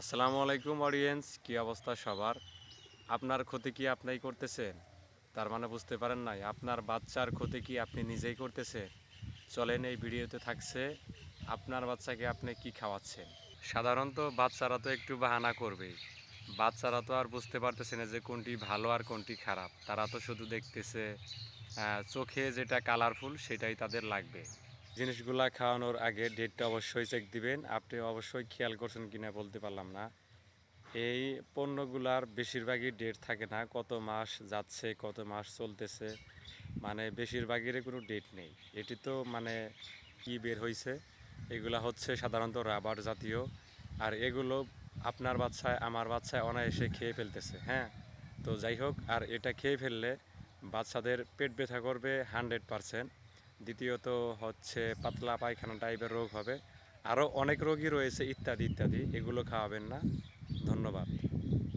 আসসালামু আলাইকুম অডিয়েন্স, কি অবস্থা সবার? আপনার ক্ষতি কি আপনিই করতেছেন? তার মানে বুঝতে পারেন নাই, আপনার বাচ্চার ক্ষতি কি আপনি নিজেই করতেছেন? চলেন এই ভিডিওতে থাকছে আপনার বাচ্চাকে আপনি কি খাওয়াচ্ছেন। সাধারণত বাচ্চারা তো একটু বাহানা করবেই। বাচ্চারা তো আর বুঝতে পারতেছে না যে কোনটি ভালো আর কোনটি খারাপ। তারা তো শুধু দেখতেছে চোখে যেটা কালারফুল সেটাই তাদের লাগবে। জিনিসগুলা খাওয়ানোর আগে ডেটটা অবশ্যই চেক দিবেন। আপনি অবশ্যই খেয়াল করছেন কিনা বলতে পারলাম না। এই পণ্যগুলার বেশিরভাগই ডেট থাকে না, কত মাস যাচ্ছে কত মাস চলতেছে, মানে বেশিরভাগেরই কোনো ডেট নেই। এটি তো মানে কি বের হয়েছে, এগুলা হচ্ছে সাধারণত রাবার জাতীয়। আর এগুলো আপনার বাচ্চায় আমার বাচ্চায় অনায়াসে খেয়ে ফেলতেছে। হ্যাঁ, তো যাই হোক, আর এটা খেয়ে ফেললে বাচ্চাদের পেট ব্যথা করবে 100%। দ্বিতীয়ত হচ্ছে পাতলা পায়খানা টাইপের রোগ হবে। আরও অনেক রোগই রয়েছে ইত্যাদি ইত্যাদি, এগুলো খাওয়াবেন না। ধন্যবাদ।